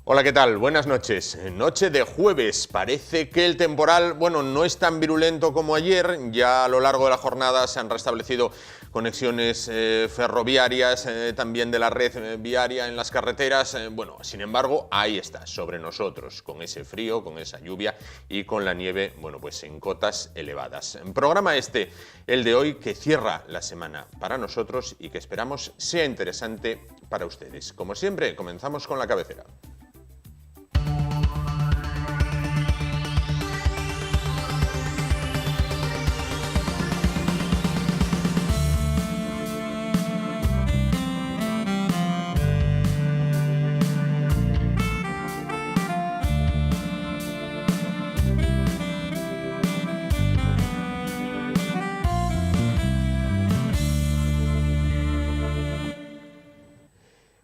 Hola, ¿qué tal? Buenas noches. Noche de jueves. Parece que el temporal, bueno, no es tan virulento como ayer. Ya a lo largo de la jornada se han restablecido conexiones ferroviarias, también de la red viaria en las carreteras. Bueno, sin embargo, ahí está, sobre nosotros, con ese frío, con esa lluvia y con la nieve, bueno, pues en cotas elevadas. Programa el de hoy, que cierra la semana para nosotros y que esperamos sea interesante para ustedes. Como siempre, comenzamos con la cabecera.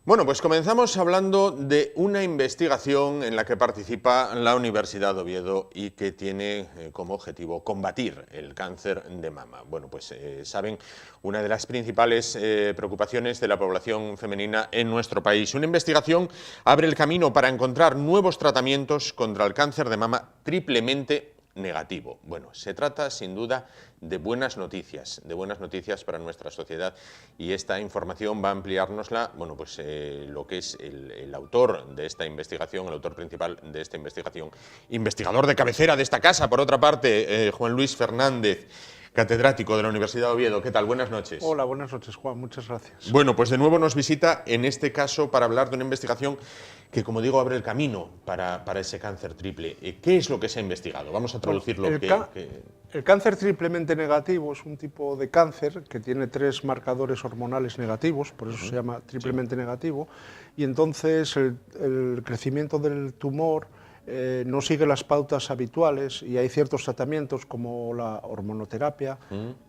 Bueno, pues comenzamos hablando de una investigación en la que participa la Universidad de Oviedo y que tiene como objetivo combatir el cáncer de mama. Bueno, pues saben, una de las principales preocupaciones de la población femenina en nuestro país. Una investigación abre el camino para encontrar nuevos tratamientos contra el cáncer de mama triplemente negativo. Bueno, se trata sin duda de buenas noticias para nuestra sociedad, y esta información va a ampliárnosla, bueno, pues lo que es el autor de esta investigación, el autor principal de esta investigación, investigador de cabecera de esta casa, por otra parte, Juan Luis Fernández, catedrático de la Universidad de Oviedo. ¿Qué tal? Buenas noches. Hola, buenas noches, Juan. Muchas gracias. Bueno, pues de nuevo nos visita, en este caso, para hablar de una investigación que, como digo, abre el camino para ese cáncer triple. ¿Qué es lo que se ha investigado? Vamos a traducirlo. El cáncer triplemente negativo es un tipo de cáncer que tiene 3 marcadores hormonales negativos, por eso se llama triplemente negativo, y entonces el crecimiento del tumor no sigue las pautas habituales y hay ciertos tratamientos como la hormonoterapia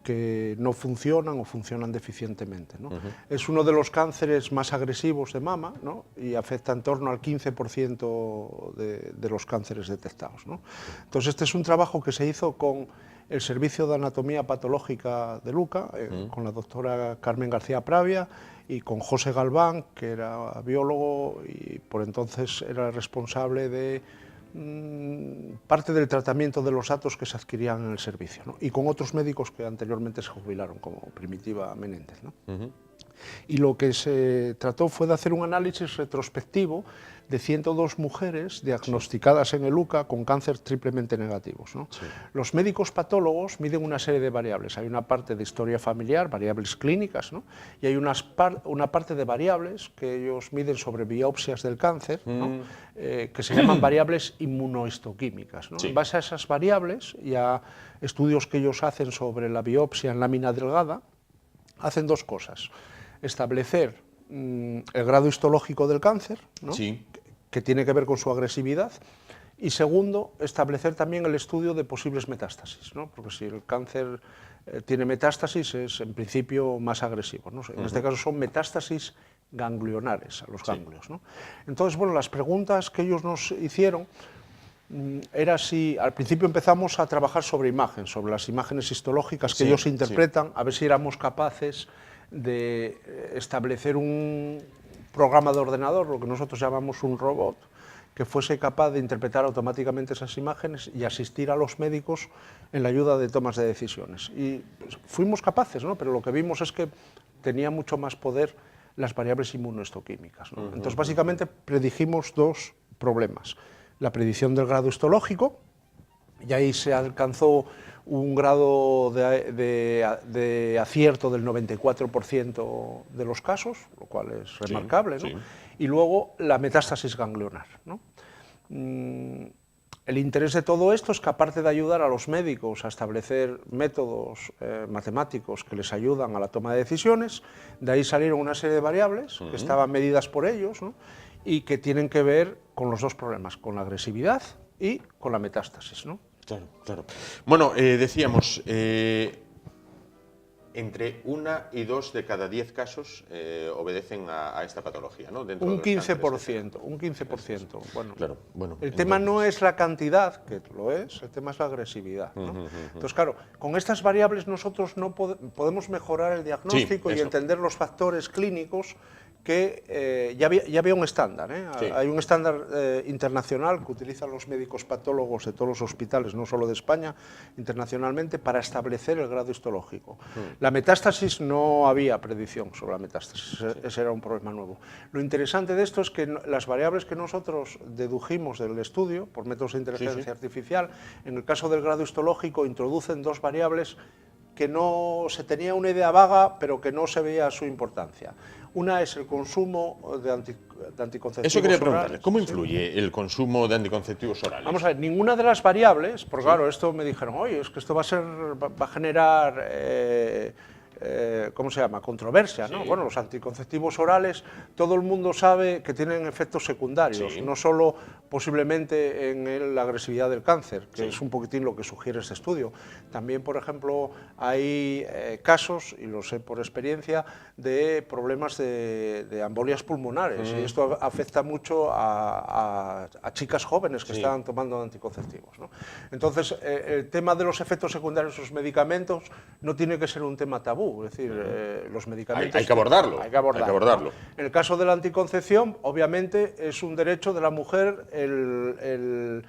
que no funcionan o funcionan deficientemente, ¿no? Es uno de los cánceres más agresivos de mama, ¿no? Y afecta en torno al 15% de los cánceres detectados, ¿no? Entonces este es un trabajo que se hizo con el Servicio de Anatomía Patológica de Luca, con la doctora Carmen García Pravia y con José Galván, que era biólogo y por entonces era responsable de parte del tratamiento de los datos que se adquirían en el servicio, ¿no? Y con otros médicos que anteriormente se jubilaron, como Primitiva Menéndez, ¿no? Y lo que se trató fue de hacer un análisis retrospectivo de 102 mujeres diagnosticadas en el UCA con cáncer triplemente negativos, ¿no? Los médicos patólogos miden una serie de variables. Hay una parte de historia familiar, variables clínicas, ¿no? Y hay una parte de variables que ellos miden sobre biopsias del cáncer, ¿no? Que se llaman variables inmunohistoquímicas, ¿no? En base a esas variables y a estudios que ellos hacen sobre la biopsia en lámina delgada, hacen 2 cosas. Establecer el grado histológico del cáncer, ¿no? Que tiene que ver con su agresividad, y segundo, establecer también el estudio de posibles metástasis, ¿no? Porque si el cáncer tiene metástasis es en principio más agresivo, ¿no? En este caso son metástasis ganglionares a los ganglios, ¿no? Entonces, bueno, las preguntas que ellos nos hicieron era si, al principio empezamos a trabajar sobre imagen, sobre las imágenes histológicas que ellos interpretan, a ver si éramos capaces de establecer un programa de ordenador, lo que nosotros llamamos un robot, que fuese capaz de interpretar automáticamente esas imágenes y asistir a los médicos en la ayuda de tomas de decisiones. Y pues, fuimos capaces, ¿no? Pero lo que vimos es que tenía mucho más poder las variables inmunohistoquímicas, ¿no? Entonces, básicamente, predijimos 2 problemas. La predicción del grado histológico, y ahí se alcanzó un grado de acierto del 94% de los casos, lo cual es remarcable, ¿no? Y luego la metástasis ganglionar, ¿no? El interés de todo esto es que, aparte de ayudar a los médicos a establecer métodos matemáticos que les ayudan a la toma de decisiones, de ahí salieron una serie de variables que estaban medidas por ellos, ¿no? Y que tienen que ver con los 2 problemas, con la agresividad y con la metástasis, ¿no? Claro, claro. Bueno, decíamos, entre 1 y 2 de cada 10 casos obedecen a esta patología, ¿no? Dentro un de los 15%, un 15%. Bueno, claro, bueno, el tema no es la cantidad, que lo es, el tema es la agresividad, ¿no? Entonces, claro, con estas variables nosotros no podemos mejorar el diagnóstico y entender los factores clínicos que ya había un estándar, Sí. Hay un estándar internacional que utilizan los médicos patólogos de todos los hospitales, no solo de España, internacionalmente, para establecer el grado histológico. La metástasis no había predicción sobre la metástasis, ese era un problema nuevo. Lo interesante de esto es que las variables que nosotros dedujimos del estudio, por métodos de inteligencia artificial, en el caso del grado histológico introducen dos variables que no se tenía una idea vaga, pero que no se veía su importancia. Una es el consumo de anticonceptivos Eso quería preguntarle, orales. ¿cómo influye el consumo de anticonceptivos orales? Vamos a ver, ninguna de las variables, porque claro, esto me dijeron, oye, es que esto va a generar, ¿cómo se llama?, controversia, ¿no? Bueno, los anticonceptivos orales, todo el mundo sabe que tienen efectos secundarios, no solo posiblemente en la agresividad del cáncer, que es un poquitín lo que sugiere este estudio. También, por ejemplo, hay casos, y lo sé por experiencia, de problemas de embolias pulmonares, y esto afecta mucho a chicas jóvenes que están tomando anticonceptivos, ¿no? Entonces, el tema de los efectos secundarios de los medicamentos no tiene que ser un tema tabú, es decir, los medicamentos... Hay que abordarlo. Hay que abordarlo, ¿no? En el caso de la anticoncepción, obviamente, es un derecho de la mujer el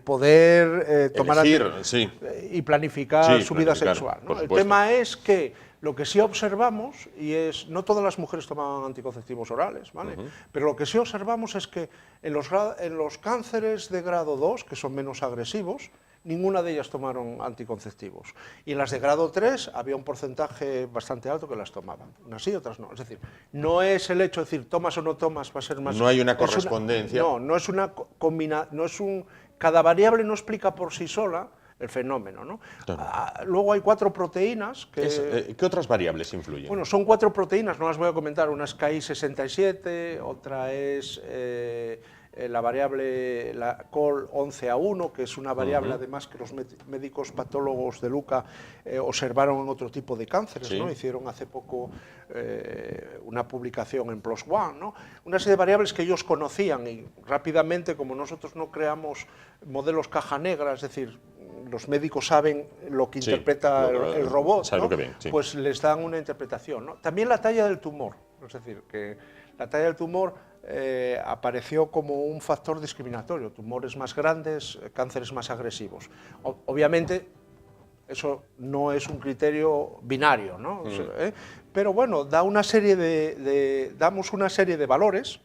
poder tomar y planificar su vida sexual, ¿no? El tema es que lo que sí observamos, y es, no todas las mujeres toman anticonceptivos orales, ¿vale? Pero lo que sí observamos es que en los cánceres de grado 2, que son menos agresivos, ninguna de ellas tomaron anticonceptivos. Y en las de grado 3 había un porcentaje bastante alto que las tomaban. Unas sí, otras no. Es decir, no es el hecho de decir tomas o no tomas va a ser más... No hay una correspondencia. No es una combinación, cada variable no explica por sí sola el fenómeno, ¿no? Claro. Luego hay 4 proteínas que... ¿Qué otras variables influyen? Bueno, son 4 proteínas, no las voy a comentar. Una es Ki67, otra es... la variable, la COL11A1, que es una variable además que los médicos patólogos de Luca observaron en otro tipo de cánceres, ¿no? Hicieron hace poco una publicación en PLOS ONE, ¿no? Una serie de variables que ellos conocían y rápidamente, como nosotros no creamos modelos caja negra, es decir, los médicos saben lo que interpreta el robot, ¿no? Pues les dan una interpretación, ¿no? También la talla del tumor, es decir, que la talla del tumor apareció como un factor discriminatorio, tumores más grandes, cánceres más agresivos. Obviamente, eso no es un criterio binario, ¿no? Pero bueno, damos una serie de valores,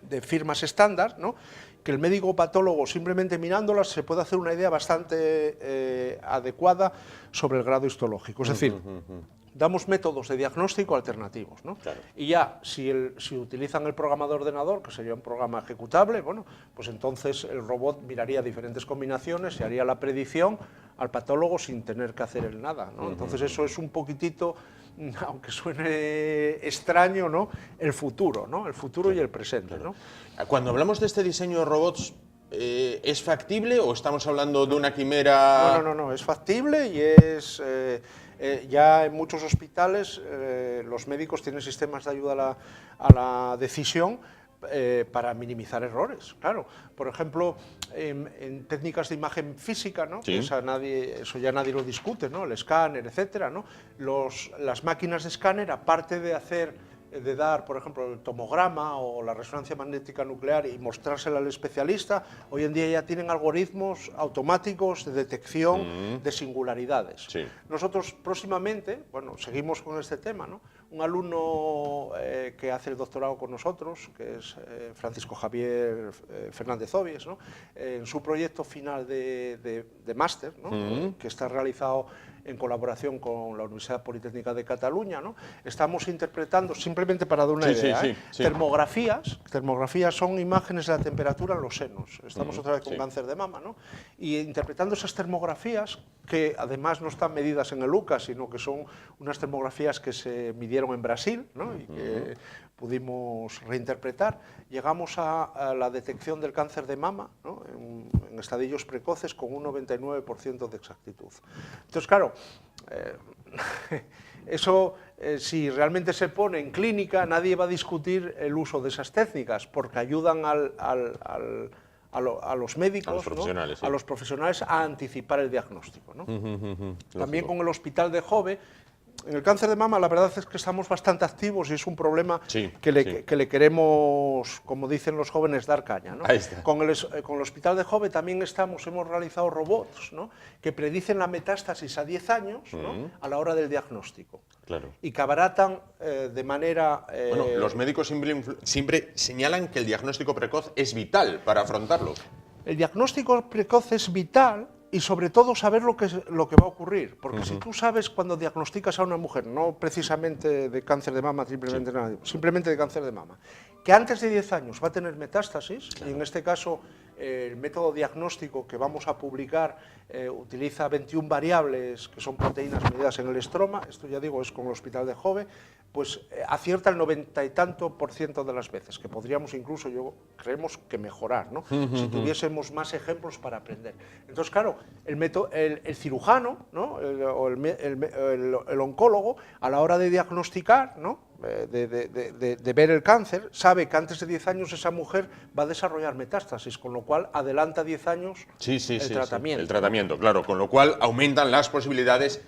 de firmas estándar, ¿no? Que el médico patólogo, simplemente mirándolas, se puede hacer una idea bastante adecuada sobre el grado histológico. Es decir, damos métodos de diagnóstico alternativos, ¿no? Claro. Y ya, si utilizan el programa de ordenador, que sería un programa ejecutable, bueno, pues entonces el robot miraría diferentes combinaciones y haría la predicción al patólogo sin tener que hacer él nada, ¿no? Entonces eso es un poquitito, aunque suene extraño, ¿no?, el futuro, ¿no?, el futuro y el presente, ¿no? Cuando hablamos de este diseño de robots, ¿es factible o estamos hablando de una quimera? No, es factible y es... ya en muchos hospitales los médicos tienen sistemas de ayuda a la decisión para minimizar errores, claro. Por ejemplo, en técnicas de imagen física, ¿no? Eso ya nadie lo discute, ¿no? El escáner, etcétera, ¿no? Las máquinas de escáner, aparte de dar, por ejemplo, el tomograma o la resonancia magnética nuclear y mostrársela al especialista, hoy en día ya tienen algoritmos automáticos de detección de singularidades. Nosotros próximamente, bueno, seguimos con este tema, ¿no? Un alumno que hace el doctorado con nosotros, que es Francisco Javier Fernández Obies, ¿no? En su proyecto final de máster, ¿no? Que está realizado en colaboración con la Universidad Politécnica de Cataluña, ¿no? Estamos interpretando, simplemente para dar una idea, termografías son imágenes de la temperatura en los senos. Estamos otra vez con cáncer de mama, ¿no? Y interpretando esas termografías, que además no están medidas en el Luca, sino que son unas termografías que se midieron en Brasil, ¿no? Y que pudimos reinterpretar, llegamos a la detección del cáncer de mama, ¿no? en estadios precoces con un 99% de exactitud. Entonces, claro, eso, si realmente se pone en clínica, nadie va a discutir el uso de esas técnicas, porque ayudan a los médicos, a los profesionales a anticipar el diagnóstico, ¿no? También con el Hospital de Jove, en el cáncer de mama la verdad es que estamos bastante activos y es un problema Sí, que le, sí. que le queremos, como dicen los jóvenes, dar caña, ¿no? Ahí está. Con el Hospital de Jove también hemos realizado robots, ¿no?, que predicen la metástasis a 10 años, ¿no?, a la hora del diagnóstico. Claro. Y que abaratan de manera... Bueno, los médicos siempre señalan que el diagnóstico precoz es vital para afrontarlo. El diagnóstico precoz es vital y sobre todo saber lo que va a ocurrir, porque si tú sabes cuando diagnosticas a una mujer, no precisamente de cáncer de mama, simplemente de cáncer de mama, que antes de 10 años va a tener metástasis, y en este caso el método diagnóstico que vamos a publicar utiliza 21 variables que son proteínas medidas en el estroma, esto ya digo es con el Hospital de Jove, pues acierta el 90 y tanto % de las veces, que podríamos incluso, creemos que mejorar, ¿no? Si tuviésemos más ejemplos para aprender. Entonces, claro, el cirujano, ¿no?, o el oncólogo, a la hora de diagnosticar, ¿no?, de ver el cáncer, sabe que antes de 10 años esa mujer va a desarrollar metástasis, con lo cual adelanta 10 años el tratamiento. Sí, el tratamiento, claro, con lo cual aumentan las posibilidades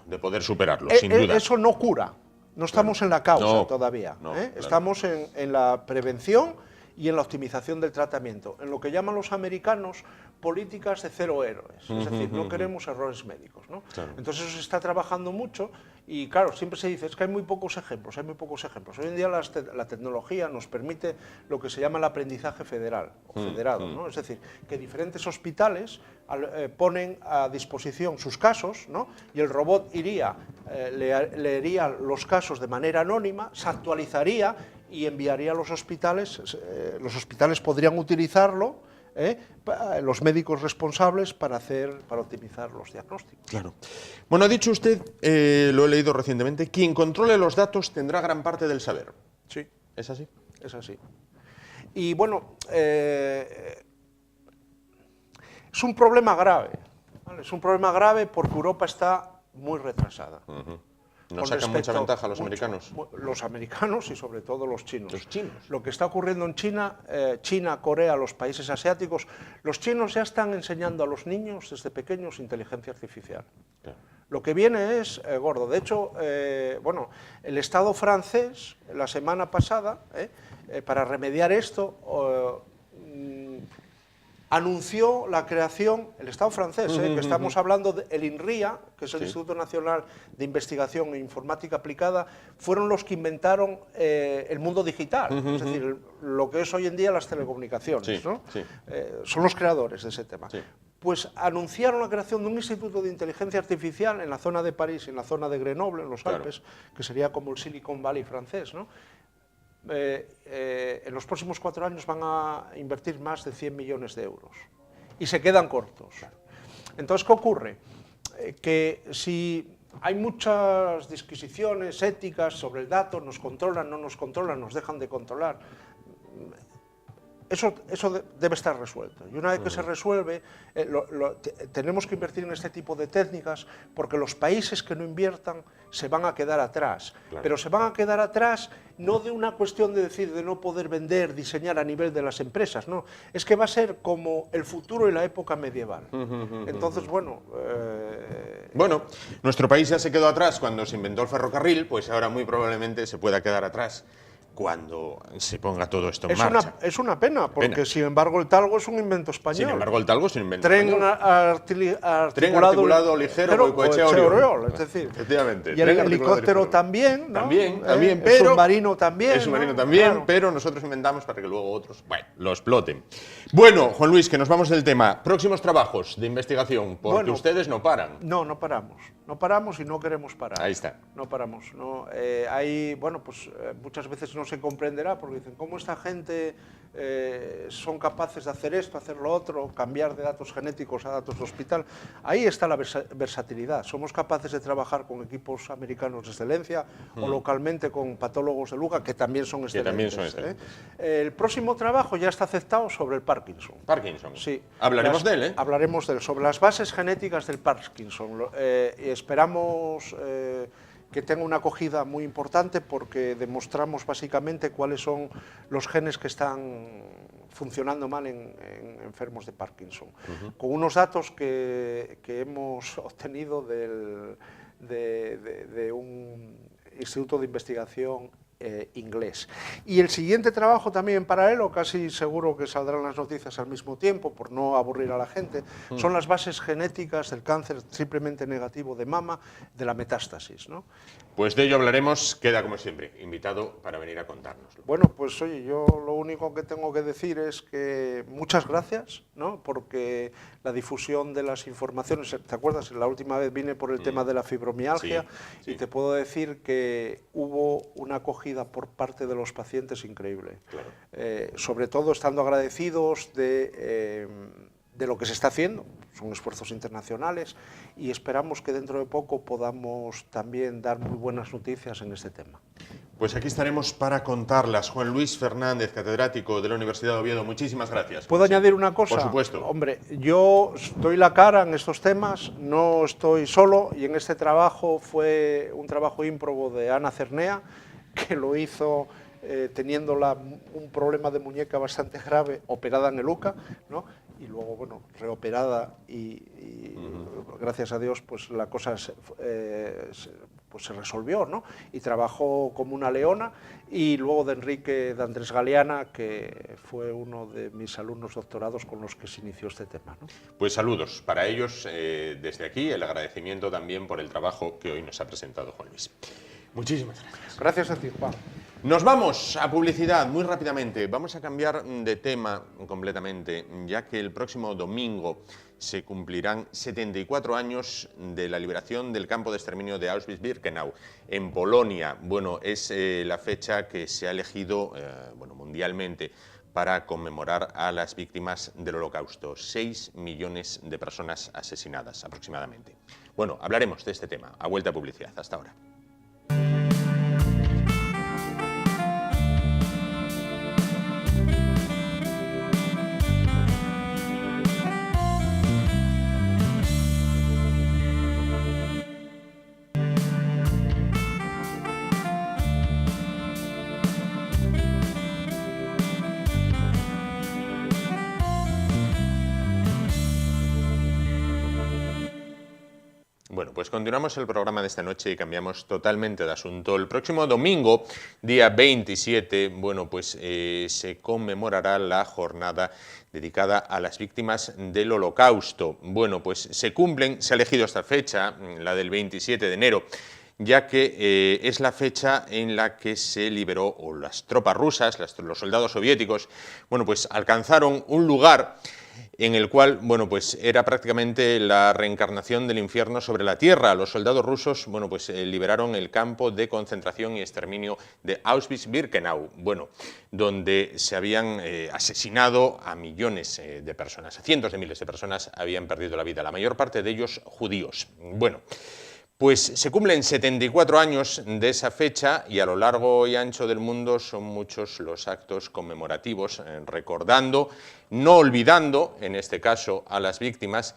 de poder superarlo, sin duda. Eso no cura. No estamos en la causa todavía. Claro. Estamos en la prevención y en la optimización del tratamiento, en lo que llaman los americanos políticas de cero héroes, es decir, no queremos errores médicos, ¿no? Claro. Entonces eso se está trabajando mucho y claro, siempre se dice, es que hay muy pocos ejemplos, Hoy en día la tecnología nos permite lo que se llama el aprendizaje federal o federado, ¿no? Es decir, que diferentes hospitales ponen a disposición sus casos, ¿no?, y el robot leería los casos de manera anónima, se actualizaría y enviaría a los hospitales podrían utilizarlo, los médicos responsables para optimizar los diagnósticos. Claro. Bueno, ha dicho usted, lo he leído recientemente, quien controle los datos tendrá gran parte del saber. Sí. ¿Es así? Es así. Y bueno, es un problema grave, ¿vale? Es un problema grave porque Europa está muy retrasada. ¿Nos sacan mucha ventaja los americanos? Los americanos y sobre todo los chinos. Los chinos. Lo que está ocurriendo en China, Corea, los países asiáticos, los chinos ya están enseñando a los niños desde pequeños inteligencia artificial. Claro. Lo que viene es gordo. De hecho, el Estado francés, la semana pasada, para remediar esto, anunció la creación, el Estado francés, que estamos hablando del INRIA, que es el Instituto Nacional de Investigación e Informática Aplicada, fueron los que inventaron el mundo digital, es decir, lo que es hoy en día las telecomunicaciones, ¿no? Son los creadores de ese tema. Pues anunciaron la creación de un instituto de inteligencia artificial en la zona de París y en la zona de Grenoble, en los Alpes, que sería como el Silicon Valley francés, ¿no? En los próximos 4 años van a invertir más de 100 millones de euros y se quedan cortos. Entonces, ¿qué ocurre? Que si hay muchas disquisiciones éticas sobre el dato, nos controlan, no nos controlan, nos dejan de controlar, eso debe estar resuelto. Y una vez que se resuelve, tenemos que invertir en este tipo de técnicas porque los países que no inviertan se van a quedar atrás. Claro. Pero se van a quedar atrás no de una cuestión de decir de no poder vender, diseñar a nivel de las empresas, no. Es que va a ser como el futuro y la época medieval. Entonces, bueno... Bueno, nuestro país ya se quedó atrás cuando se inventó el ferrocarril, pues ahora muy probablemente se pueda quedar atrás cuando se ponga todo esto en marcha. Es una pena, porque sin embargo el talgo es un invento español. Sin embargo el talgo es un invento Tren español. articulado ligero, Goicoechea-Oriol. Es decir, efectivamente. Y el helicóptero también, ¿no? También, pero... El submarino también. El submarino también, claro. Pero nosotros inventamos para que luego otros, lo exploten. Bueno, Juan Luis, que nos vamos del tema. Próximos trabajos de investigación, porque ustedes no paran. No paramos. No paramos y no queremos parar. Ahí está. No paramos. No, muchas veces no se comprenderá porque dicen, ¿cómo esta gente son capaces de hacer esto, hacer lo otro, cambiar de datos genéticos a datos de hospital? Ahí está la versatilidad. Somos capaces de trabajar con equipos americanos de excelencia o localmente con patólogos de Luga, que también son excelentes. El próximo trabajo ya está aceptado sobre el Parkinson. Parkinson. Sí. Hablaremos de él, ¿eh? Hablaremos de él, sobre las bases genéticas del Parkinson. Y esperamos que tenga una acogida muy importante porque demostramos básicamente cuáles son los genes que están funcionando mal en enfermos de Parkinson. Con unos datos que hemos obtenido de un instituto de investigación inglés. Y el siguiente trabajo también en paralelo, casi seguro que saldrán las noticias al mismo tiempo, por no aburrir a la gente, son las bases genéticas del cáncer triplemente negativo de mama, de la metástasis, ¿no? Pues de ello hablaremos, queda como siempre, invitado para venir a contárnoslo. Bueno, pues oye, yo lo único que tengo que decir es que muchas gracias, ¿no? Porque la difusión de las informaciones, ¿te acuerdas? La última vez vine por el tema de la fibromialgia, sí. Y te puedo decir que hubo una acogida por parte de los pacientes increíble. Claro. Sobre todo estando agradecidos de lo que se está haciendo, son esfuerzos internacionales, y esperamos que dentro de poco podamos también dar muy buenas noticias en este tema. Pues aquí estaremos para contarlas. Juan Luis Fernández, catedrático de la Universidad de Oviedo, muchísimas gracias. ¿Puedo añadir una cosa? Por supuesto. Hombre, yo doy la cara en estos temas, no estoy solo, y en este trabajo fue un trabajo ímprobo de Ana Cernea, que lo hizo teniendo un problema de muñeca bastante grave, operada en el UCA, ¿no? Y luego, bueno, reoperada y gracias a Dios, pues la cosa se resolvió, ¿no? Y trabajó como una leona, y luego de Andrés Galeana, que fue uno de mis alumnos doctorados con los que se inició este tema, ¿no? Pues saludos para ellos desde aquí, el agradecimiento también por el trabajo que hoy nos ha presentado Juan Luis. Muchísimas gracias. Gracias a ti, Juan. Nos vamos a publicidad muy rápidamente. Vamos a cambiar de tema completamente, ya que el próximo domingo se cumplirán 74 años de la liberación del campo de exterminio de Auschwitz-Birkenau en Polonia. Bueno, es la fecha que se ha elegido mundialmente para conmemorar a las víctimas del Holocausto. 6 millones de personas asesinadas aproximadamente. Bueno, hablaremos de este tema a vuelta a publicidad. Hasta ahora. Bueno, pues continuamos el programa de esta noche y cambiamos totalmente de asunto. El próximo domingo, día 27, bueno, pues se conmemorará la jornada dedicada a las víctimas del Holocausto. Bueno, pues se ha elegido esta fecha, la del 27 de enero, ya que es la fecha en la que se liberó, o las tropas rusas, los soldados soviéticos, bueno, pues alcanzaron un lugar en el cual, bueno, pues era prácticamente la reencarnación del infierno sobre la tierra. Los soldados rusos, bueno, pues liberaron el campo de concentración y exterminio de Auschwitz-Birkenau, bueno, donde se habían asesinado a millones de personas, a cientos de miles de personas habían perdido la vida, la mayor parte de ellos judíos. Bueno, pues se cumplen 74 años de esa fecha y a lo largo y ancho del mundo son muchos los actos conmemorativos, recordando, no olvidando, en este caso, a las víctimas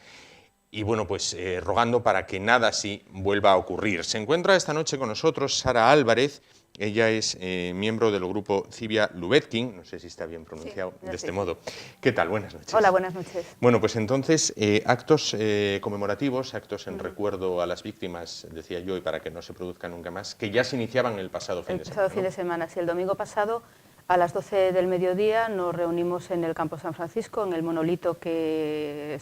y, bueno, pues rogando para que nada así vuelva a ocurrir. Se encuentra esta noche con nosotros Sara Álvarez. Ella es miembro del grupo Zivia Lubetkin, no sé si está bien pronunciado de este modo. ¿Qué tal? Buenas noches. Hola, buenas noches. Bueno, pues entonces, actos conmemorativos, actos en recuerdo a las víctimas, decía yo, y para que no se produzcan nunca más, que ya se iniciaban el pasado fin de semana. El pasado fin de semana, sí. El domingo pasado, a las 12 del mediodía, nos reunimos en el Campo San Francisco, en el monolito que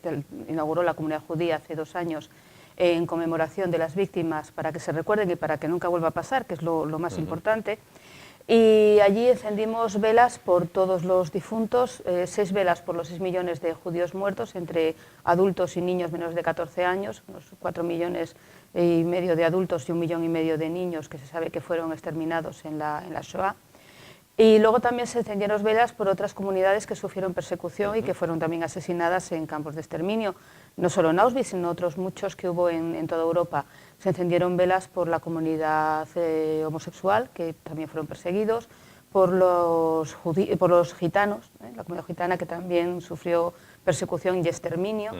inauguró la comunidad judía hace 2 años, en conmemoración de las víctimas, para que se recuerden y para que nunca vuelva a pasar, que es lo más importante. Y allí encendimos velas por todos los difuntos, 6 velas por los 6 millones de judíos muertos, entre adultos y niños menores de 14 años, unos 4,5 millones de adultos y 1,5 millones de niños que se sabe que fueron exterminados en la Shoah. Y luego también se encendieron velas por otras comunidades que sufrieron persecución y que fueron también asesinadas en campos de exterminio, no solo en Auschwitz, sino otros muchos que hubo en toda Europa. Se encendieron velas por la comunidad homosexual, que también fueron perseguidos, por los gitanos, la comunidad gitana que también sufrió persecución y exterminio,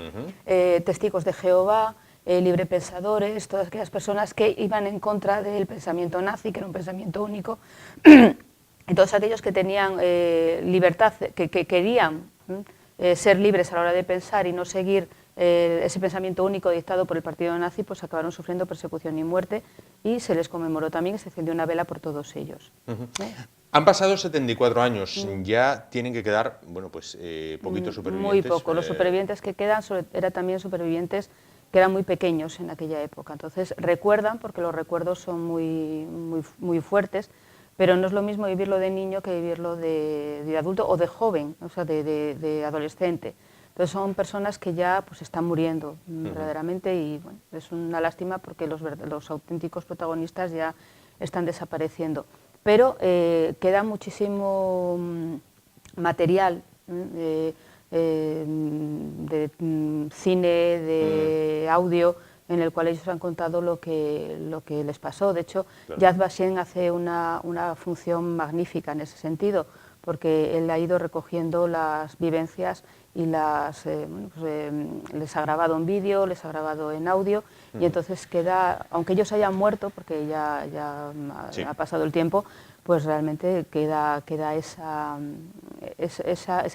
testigos de Jehová, librepensadores, todas aquellas personas que iban en contra del pensamiento nazi, que era un pensamiento único, y todos aquellos que tenían libertad, que querían ser libres a la hora de pensar y no seguir ese pensamiento único dictado por el partido nazi, pues acabaron sufriendo persecución y muerte, y se les conmemoró también y se encendió una vela por todos ellos. Han pasado 74 años, ya tienen que quedar, bueno, pues poquitos supervivientes. Muy poco, los supervivientes que quedan eran también supervivientes que eran muy pequeños en aquella época, entonces recuerdan, porque los recuerdos son muy fuertes, pero no es lo mismo vivirlo de niño que vivirlo de adulto o de joven, o sea, de adolescente. Entonces son personas que ya pues están muriendo verdaderamente, y bueno, es una lástima porque los auténticos protagonistas ya están desapareciendo. Pero queda muchísimo material de cine, de audio, en el cual ellos han contado lo que les pasó. De hecho, claro, Yad Vashem hace una función magnífica en ese sentido, porque él ha ido recogiendo las vivencias y les ha grabado en vídeo, les ha grabado en audio, y entonces queda, aunque ellos hayan muerto, porque ya sí, ha pasado el tiempo, pues realmente queda esa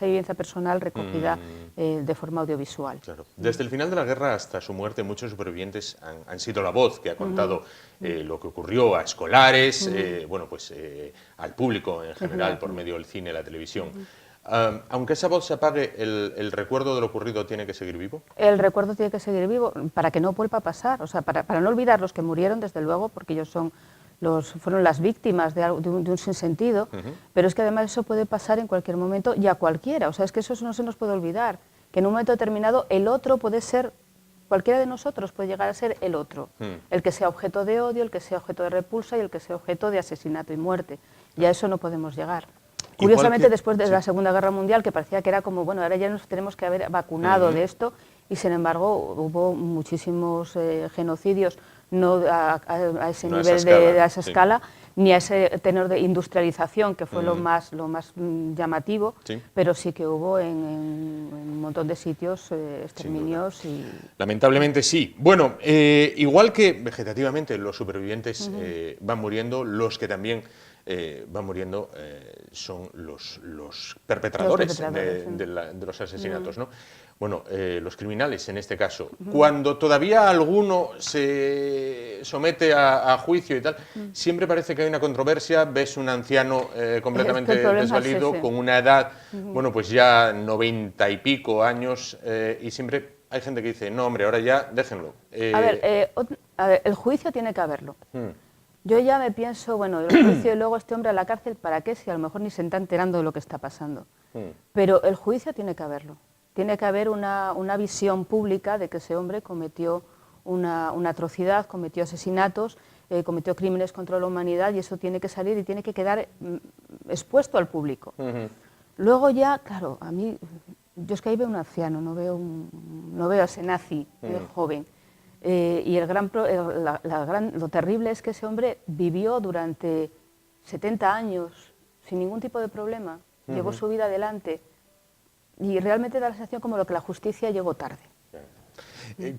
vivencia personal recogida de forma audiovisual. Claro. Desde el final de la guerra hasta su muerte, muchos supervivientes han sido la voz que ha contado lo que ocurrió a escolares, bueno, pues al público en general, por medio del cine y la televisión. Aunque esa voz se apague, ¿el recuerdo de lo ocurrido tiene que seguir vivo? El recuerdo tiene que seguir vivo para que no vuelva a pasar, o sea, para no olvidar los que murieron, desde luego, porque ellos fueron las víctimas de un sinsentido, pero es que además eso puede pasar en cualquier momento y a cualquiera, o sea, es que eso no se nos puede olvidar, que en un momento determinado el otro puede ser, cualquiera de nosotros puede llegar a ser el otro, el que sea objeto de odio, el que sea objeto de repulsa y el que sea objeto de asesinato y muerte, y a eso no podemos llegar. Curiosamente, después de la Segunda Guerra Mundial, que parecía que era como, bueno, ahora ya nos tenemos que haber vacunado de esto, y sin embargo hubo muchísimos genocidios, no a ese nivel, a esa escala, ni a ese tenor de industrialización, que fue lo más llamativo, pero sí que hubo en un montón de sitios exterminios. Lamentablemente sí. Bueno, igual que vegetativamente los supervivientes van muriendo, los que también van muriendo son los perpetradores, de los asesinatos, ¿no? Bueno, los criminales en este caso. Cuando todavía alguno se somete a juicio y tal, siempre parece que hay una controversia, ves un anciano completamente desvalido, con una edad, bueno, pues ya 90 y pico años, y siempre hay gente que dice, no, hombre, ahora ya déjenlo. A ver, el juicio tiene que haberlo. Yo ya me pienso, bueno, el juicio y luego este hombre a la cárcel, ¿para qué? Si a lo mejor ni se está enterando de lo que está pasando. Pero el juicio tiene que haberlo. Tiene que haber una visión pública de que ese hombre cometió una atrocidad, cometió asesinatos, cometió crímenes contra la humanidad, y eso tiene que salir y tiene que quedar expuesto al público. Luego ya, claro, a mí, yo es que ahí veo un anciano, no veo a ese nazi joven. Y lo terrible es que ese hombre vivió durante 70 años sin ningún tipo de problema, llevó su vida adelante, y realmente da la sensación como lo que la justicia llegó tarde.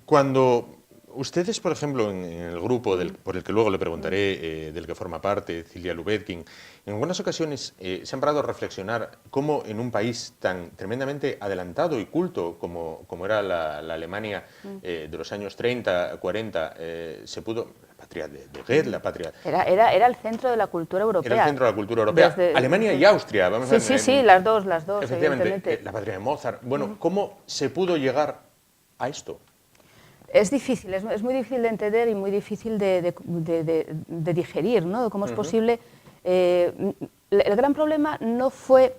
Cuando ustedes, por ejemplo, en el grupo por el que luego le preguntaré, del que forma parte, Cilia Lubetkin, en algunas ocasiones se han parado a reflexionar cómo en un país tan tremendamente adelantado y culto como era la Alemania de los años 30, 40, se pudo... La patria de Goethe, la patria... Era el centro de la cultura europea. Era el centro de la cultura europea. Alemania y Austria, vamos a ver. Sí, las dos, efectivamente. La patria de Mozart. Bueno, ¿cómo se pudo llegar a esto? Es difícil, es muy difícil de entender y muy difícil de digerir, ¿no? ¿Cómo es posible? El gran problema no fue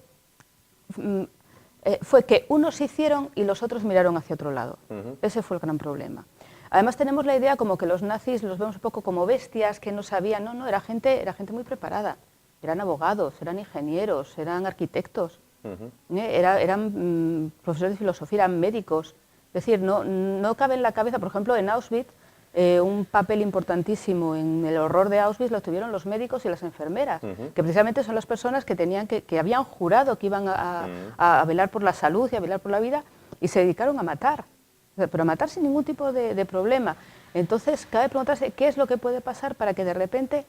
que unos hicieron y los otros miraron hacia otro lado. Ese fue el gran problema. Además tenemos la idea como que los nazis los vemos un poco como bestias que no sabían. No, era gente muy preparada. Eran abogados, eran ingenieros, eran arquitectos, eran profesores de filosofía, eran médicos. Es decir, no cabe en la cabeza, por ejemplo, en Auschwitz, un papel importantísimo en el horror de Auschwitz lo tuvieron los médicos y las enfermeras, que precisamente son las personas que habían jurado que iban a velar por la salud y a velar por la vida, y se dedicaron a matar, pero a matar sin ningún tipo de problema. Entonces, cabe preguntarse qué es lo que puede pasar para que de repente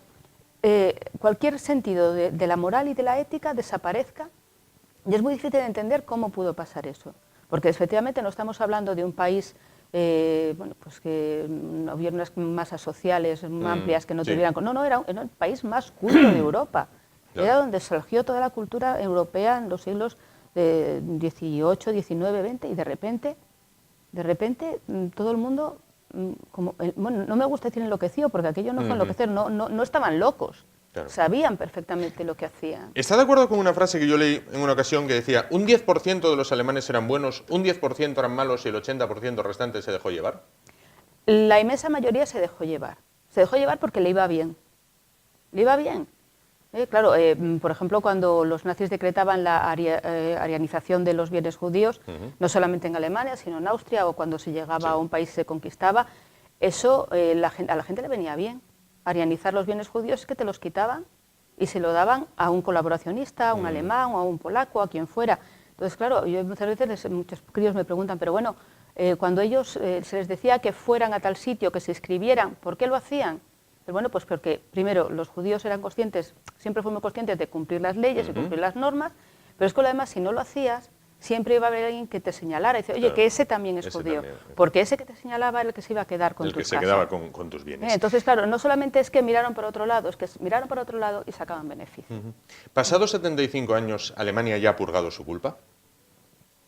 cualquier sentido de la moral y de la ética desaparezca, y es muy difícil de entender cómo pudo pasar eso. porque efectivamente no estamos hablando de un país bueno, pues que no hubiera unas masas sociales amplias que no tuvieran... No, era el país más culto de Europa. Era donde surgió toda la cultura europea en los siglos XVIII, XIX, XX, y de repente todo el mundo, bueno, no me gusta decir enloqueció, porque aquello no fue enloquecer, no estaban locos. Claro. Sabían perfectamente lo que hacían. ¿Está de acuerdo con una frase que yo leí en una ocasión que decía un 10% de los alemanes eran buenos, un 10% eran malos y el 80% restante se dejó llevar? La inmensa mayoría se dejó llevar. Se dejó llevar porque le iba bien. Le iba bien. Claro, por ejemplo, cuando los nazis decretaban la arianización de los bienes judíos, no solamente en Alemania, sino en Austria, o cuando se llegaba a un país y se conquistaba, eso a la gente le venía bien. Arianizar los bienes judíos es que te los quitaban y se lo daban a un colaboracionista, a un alemán o a un polaco, a quien fuera. Entonces, claro, yo muchas veces, muchos críos me preguntan, pero bueno, cuando ellos se les decía que fueran a tal sitio, que se inscribieran, ¿por qué lo hacían? Pues bueno, pues porque primero los judíos eran conscientes, siempre fuimos conscientes de cumplir las leyes y cumplir las normas, pero es que además si no lo hacías, siempre iba a haber alguien que te señalara y dice, oye, claro, que ese también es judío, porque ese que te señalaba era el que se iba a quedar con tu casa. El que se quedaba con tus bienes. Entonces, claro, no solamente es que miraron por otro lado, es que miraron por otro lado y sacaban beneficio. ¿Pasados 75 años, Alemania ya ha purgado su culpa?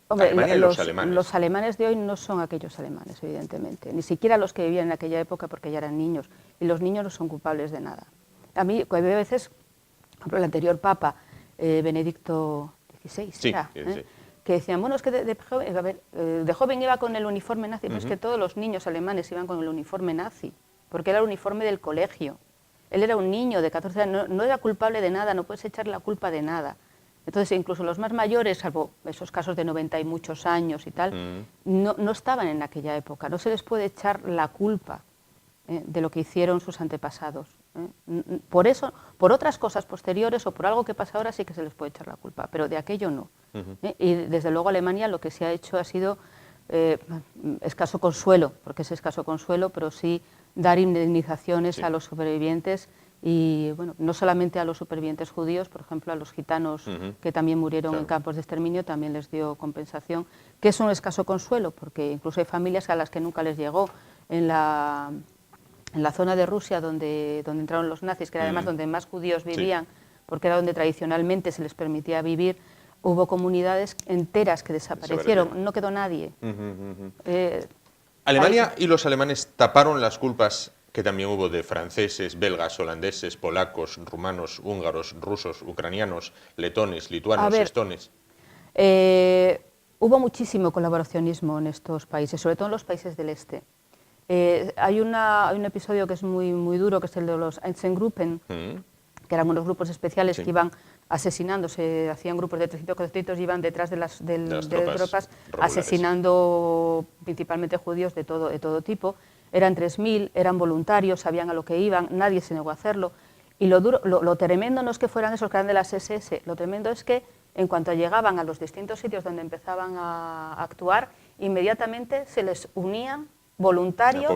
Hombre, los alemanes de hoy no son aquellos alemanes, evidentemente, ni siquiera los que vivían en aquella época porque ya eran niños, y los niños no son culpables de nada. A mí, a veces, por ejemplo, el anterior Papa, Benedicto XVI, sí, era, sí. Que decían, bueno, es que de joven iba con el uniforme nazi, pero es que todos los niños alemanes iban con el uniforme nazi, porque era el uniforme del colegio. Él era un niño de 14 años, no era culpable de nada, no puedes echarle la culpa de nada. Entonces, incluso los más mayores, salvo esos casos de 90 y muchos años y tal, no estaban en aquella época, no se les puede echar la culpa de lo que hicieron sus antepasados. Por eso, por otras cosas posteriores o por algo que pasa ahora sí que se les puede echar la culpa, pero de aquello no. Y desde luego Alemania lo que se ha hecho ha sido escaso consuelo, porque es escaso consuelo, pero sí dar indemnizaciones a los supervivientes y, bueno, no solamente a los supervivientes judíos, por ejemplo, a los gitanos que también murieron en campos de exterminio, también les dio compensación, que es un escaso consuelo, porque incluso hay familias a las que nunca les llegó. En la zona de Rusia donde entraron los nazis, que era además donde más judíos vivían, porque era donde tradicionalmente se les permitía vivir, hubo comunidades enteras que desaparecieron, no quedó nadie. ¿Alemania y los alemanes taparon las culpas que también hubo de franceses, belgas, holandeses, polacos, rumanos, húngaros, rusos, ucranianos, letones, lituanos, estones? Hubo muchísimo colaboracionismo en estos países, sobre todo en los países del este. Hay un episodio que es muy duro, que es el de los Einsatzgruppen, que eran unos grupos especiales que iban asesinando, se hacían grupos de 300 400 y iban detrás de las tropas asesinando principalmente judíos de todo tipo. Eran 3000, eran voluntarios, sabían a lo que iban, nadie se negó a hacerlo. Y lo tremendo no es que fueran esos que eran de las SS, lo tremendo es que en cuanto llegaban a los distintos sitios donde empezaban a actuar, inmediatamente se les unían voluntarios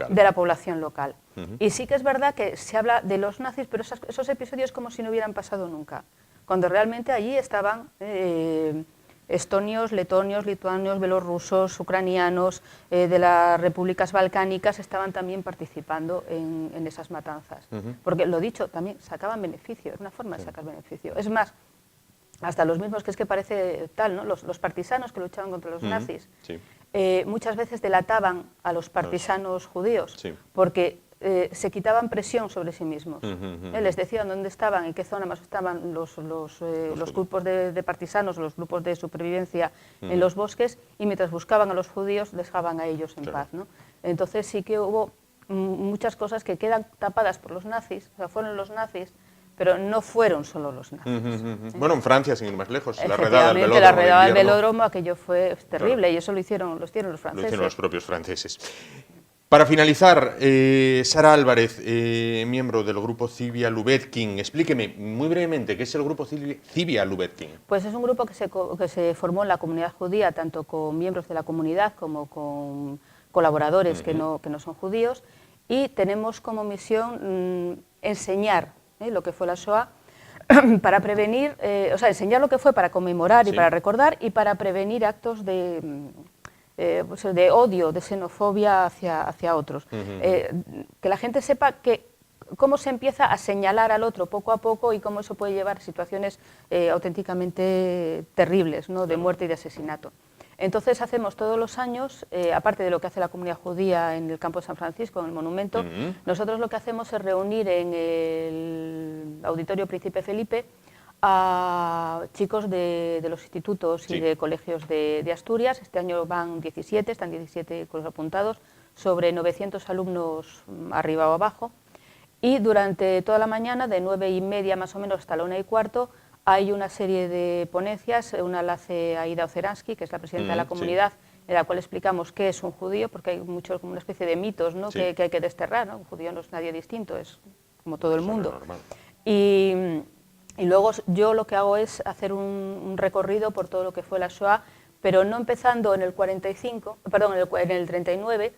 de la población local. Y sí que es verdad que se habla de los nazis, pero esos episodios como si no hubieran pasado nunca, cuando realmente allí estaban estonios, letonios, lituanos, belorrusos, ucranianos, de las repúblicas balcánicas estaban también participando en esas matanzas. Porque, lo dicho, también sacaban beneficio, es una forma de sacar beneficio. Es más, hasta los mismos que parece tal, ¿no? Los partisanos que luchaban contra los nazis, muchas veces delataban a los partisanos judíos, porque se quitaban presión sobre sí mismos. Les decían dónde estaban, en qué zona más estaban los grupos de partisanos, los grupos de supervivencia en los bosques, y mientras buscaban a los judíos, dejaban a ellos en paz, ¿no? Entonces sí que hubo muchas cosas que quedan tapadas por los nazis, o sea, fueron los nazis, pero no fueron solo los nazis. Bueno, en Francia, sin ir más lejos, la redada del velódromo, aquello fue terrible, y eso lo hicieron los franceses. Lo hicieron los propios franceses. Para finalizar, Sara Álvarez, miembro del grupo Zivia Lubetkin, explíqueme muy brevemente qué es el grupo Zivia Lubetkin. Pues es un grupo que se formó en la comunidad judía, tanto con miembros de la comunidad como con colaboradores que no son judíos, y tenemos como misión enseñar lo que fue la Shoah para prevenir, o sea, enseñar lo que fue para conmemorar y Sí. para recordar y para prevenir actos de odio, de xenofobia hacia otros. Que la gente sepa cómo se empieza a señalar al otro poco a poco y cómo eso puede llevar a situaciones auténticamente terribles, ¿no? De muerte y de asesinato. Entonces hacemos todos los años, aparte de lo que hace la comunidad judía en el campo de San Francisco, en el monumento, nosotros lo que hacemos es reunir en el Auditorio Príncipe Felipe a chicos de los institutos y de colegios de Asturias. Este año van 17, están 17 con los apuntados, sobre 900 alumnos arriba o abajo. Y durante toda la mañana, de 9:30 más o menos hasta la 1:15, hay una serie de ponencias. Una la hace Aida Oceransky, que es la presidenta de la comunidad, en la cual explicamos qué es un judío, porque hay mucho, como una especie de mitos, ¿no? que hay que desterrar, ¿no? Un judío no es nadie distinto, es como todo el mundo. Y luego yo lo que hago es hacer un recorrido por todo lo que fue la Shoah, pero no empezando en el 45, perdón, en el 39,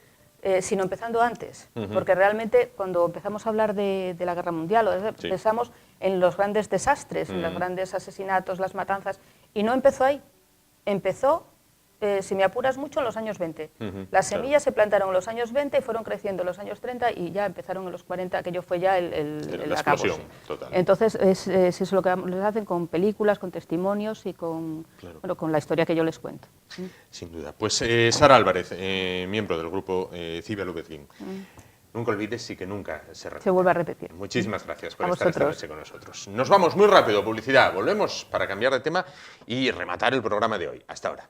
sino empezando antes, porque realmente cuando empezamos a hablar de la Guerra Mundial, pensamos en los grandes desastres, en los grandes asesinatos, las matanzas, y no empezó ahí, empezó, si me apuras mucho, en los años 20. Las semillas se plantaron en los años 20 y fueron creciendo en los años 30 y ya empezaron en los 40, aquello fue ya la explosión total. Entonces, es eso lo que les hacen con películas, con testimonios y con, bueno, con la historia que yo les cuento. Sin duda. Pues Sara Álvarez, miembro del grupo Cibia Lubezguín. Nunca olvides y que nunca se repita. Se vuelve a repetir. Muchísimas gracias por estar esta noche con nosotros. Nos vamos muy rápido, publicidad. Volvemos para cambiar de tema y rematar el programa de hoy. Hasta ahora.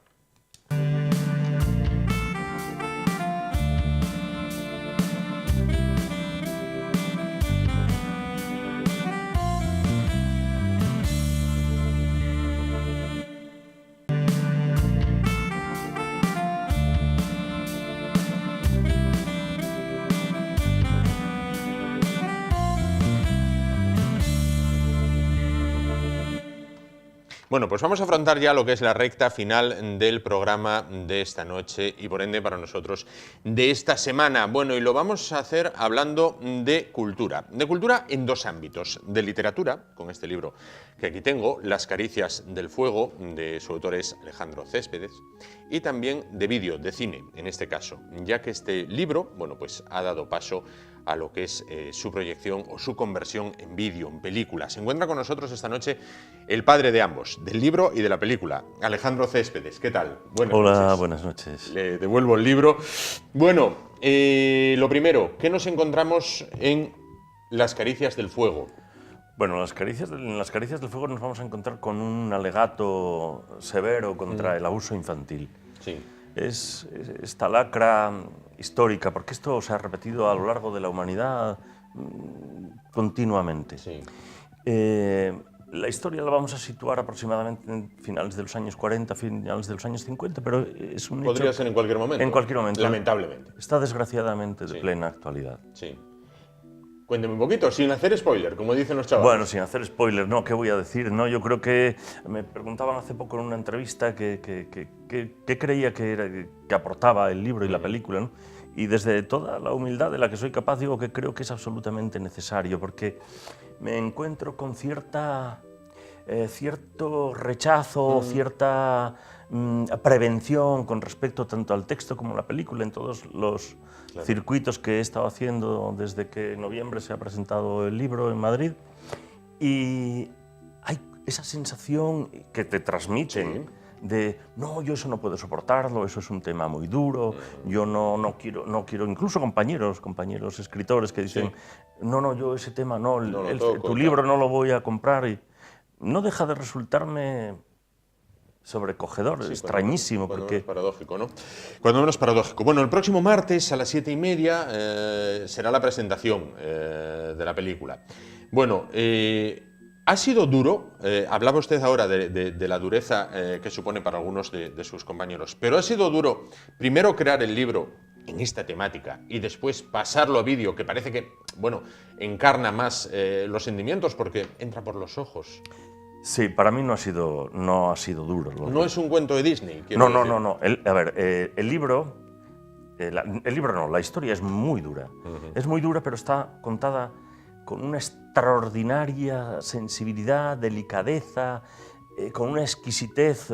Bueno, pues vamos a afrontar ya lo que es la recta final del programa de esta noche y por ende para nosotros de esta semana. Bueno, y lo vamos a hacer hablando de cultura en dos ámbitos: de literatura, con este libro que aquí tengo, Las caricias del fuego, de su autor es Alejandro Céspedes, y también de vídeo, de cine, en este caso, ya que este libro, bueno, pues ha dado paso a lo que es su proyección o su conversión en vídeo, en película. Se encuentra con nosotros esta noche el padre de ambos, del libro y de la película, Alejandro Céspedes. ¿Qué tal? Buenas noches. Buenas noches. Le devuelvo el libro. Bueno, lo primero, ¿qué nos encontramos en Las caricias del fuego? Bueno, en las caricias del fuego nos vamos a encontrar con un alegato severo contra el abuso infantil. Sí. Es esta lacra histórica, porque esto se ha repetido a lo largo de la humanidad continuamente. Sí. La historia la vamos a situar aproximadamente en finales de los años 40, finales de los años 50, pero es un hecho... Podría ser en cualquier momento. En cualquier momento. Lamentablemente. Está desgraciadamente de plena actualidad. Sí. Cuénteme un poquito, sin hacer spoiler, como dicen los chavales. Bueno, sin hacer spoiler, no, ¿qué voy a decir? No, yo creo que me preguntaban hace poco en una entrevista qué creía que aportaba el libro y la película, ¿no? Y desde toda la humildad de la que soy capaz digo que creo que es absolutamente necesario, porque me encuentro con cierto rechazo, cierta prevención con respecto tanto al texto como a la película en todos los circuitos que he estado haciendo desde que en noviembre se ha presentado el libro en Madrid, y hay esa sensación que te transmiten de no, yo eso no puedo soportarlo, eso es un tema muy duro, yo no quiero, incluso compañeros escritores que dicen no, yo ese tema no, tu libro no lo voy a comprar, y no deja de resultarme sobrecogedor, extrañísimo. Cuando porque menos paradójico, ¿no? Cuando menos paradójico. Bueno, el próximo martes a las 7:30 será la presentación de la película. Bueno, ha sido duro, hablaba usted ahora de la dureza que supone para algunos de sus compañeros, pero ha sido duro primero crear el libro en esta temática y después pasarlo a vídeo, que parece que, bueno, encarna más los sentimientos porque entra por los ojos. Sí, para mí no ha sido duro. No es un cuento de Disney. No. El libro no, la historia es muy dura. Es muy dura, pero está contada con una extraordinaria sensibilidad, delicadeza, con una exquisitez